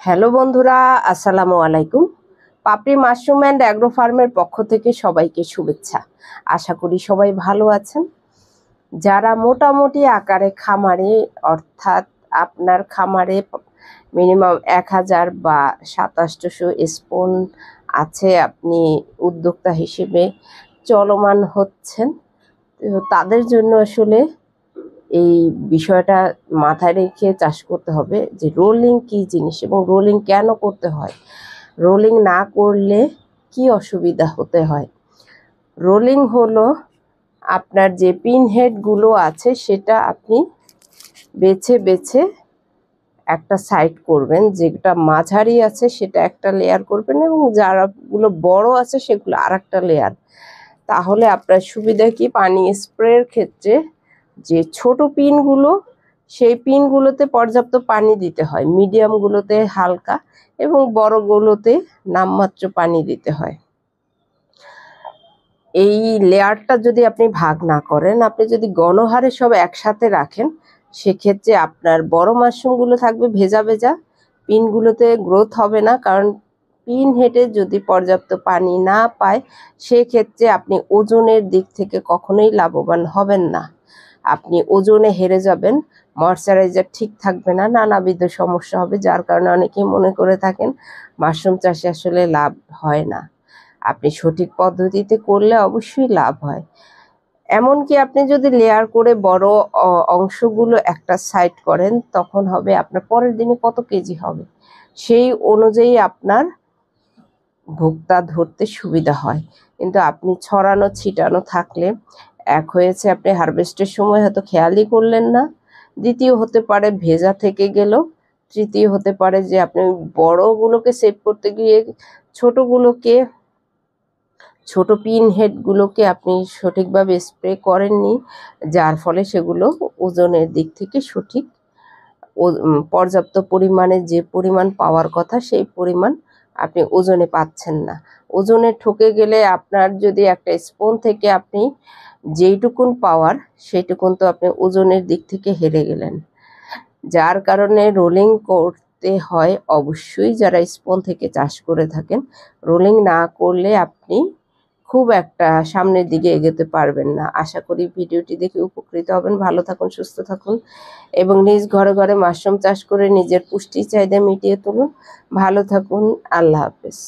Hello বন্ধুরা, আসসালামু আলাইকুম। পাপড়ি মাশরুম অ্যান্ড অ্যাগ্রো ফার্মের পক্ষ থেকে সবাইকে শুভেচ্ছা। আশা করি সবাই ভালো আছেন। যারা মোটামুটি আকারে খামারে, অর্থাৎ আপনার খামারে মিনিমাম 1000 বা 2700 স্পুন আছে, আপনি উদ্যোক্তা হিসেবে চলমান হচ্ছেন, তো তাদের জন্য আসলে এই বিষয়টা মাথায় রেখে চাষ করতে হবে যে রোলিং কি জিনিস এবং রোলিং কেন করতে হয়, রোলিং না করলে কি অসুবিধা হতে হয়। রোলিং হলো আপনার যে পিন হেডগুলো আছে সেটা আপনি বেছে বেছে একটা সাইড করবেন, যেটা মাঝারি আছে সেটা একটা লেয়ার করবেন এবং যারাগুলো বড় আছে সেগুলো আর একটা লেয়ার। তাহলে আপনার সুবিধা কি, পানি স্প্রের ক্ষেত্রে যে ছোট পিনগুলো, সেই পিনগুলোতে পর্যাপ্ত পানি দিতে হয়, মিডিয়ামগুলোতে হালকা এবং বড়গুলোতে নামমাত্র পানি দিতে হয়। এই লেয়ারটা যদি আপনি ভাগ না করেন, আপনি যদি গণহারে সব একসাথে রাখেন, সেক্ষেত্রে আপনার বড় মাশরুমগুলো থাকবে ভেজা ভেজা, পিনগুলোতে গ্রোথ হবে না। কারণ পিন হেডে যদি পর্যাপ্ত পানি না পায়, সেক্ষেত্রে আপনি ওজনের দিক থেকে কখনোই লাভবান হবেন না। আপনি ওজনে হেরে যাবেন, ময়শ্চারাইজার ঠিক থাকবে না, নানাবিধ সমস্যা হবে, যার কারণে অনেকেই মনে করে থাকেন মাশরুম চাষে আসলে লাভ হয় না। আপনি সঠিক পদ্ধতিতে করলে অবশ্যই লাভ হয়। এমনকি আপনি যদি লেয়ার করে বড় অংশগুলো একটা সাইড করেন, তখন হবে আপনার পরের দিনে কত কেজি হবে, সেই অনুযায়ী আপনার ভোক্তা ধরতে সুবিধা হয়। কিন্তু আপনি ছড়ানো ছিটানো থাকলে, এক হয়েছে আপনি হারভেস্টের সময় হয়তো খেয়ালই করলেন না, দ্বিতীয় হতে পারে ভেজা থেকে গেল, তৃতীয় হতে পারে যে আপনি বড়গুলোকে সেভ করতে গিয়ে ছোট পিন হেডগুলোকে আপনি সঠিকভাবে স্প্রে করেননি, যার ফলে সেগুলো ওজনের দিক থেকে সঠিক পর্যাপ্ত পরিমাণে যে পরিমাণ পাওয়ার কথা সেই পরিমাণ আপনি ওজনে পাচ্ছেন না। ওজনে ঠকে গেলে আপনার যদি একটা স্পুন থেকে আপনি যেইটুকুন পাওয়ার, সেইটুকুন তো আপনি ওজনের দিক থেকে হেরে গেলেন। যার কারণে রোলিং করতে হয় অবশ্যই। যারা স্পুন থেকে চাষ করে থাকেন, রোলিং না করলে আপনি খুব একটা সামনের দিকে এগোতে পারবেন না। আশা করি ভিডিওটি দেখে উপকৃত হবেন। ভালো থাকুন, সুস্থ থাকুন এবং নিজ ঘরে ঘরে মাশরুম চাষ করে নিজের পুষ্টি চাহিদা মিটিয়ে তুলুন। ভালো থাকুন, আল্লাহ হাফেজ।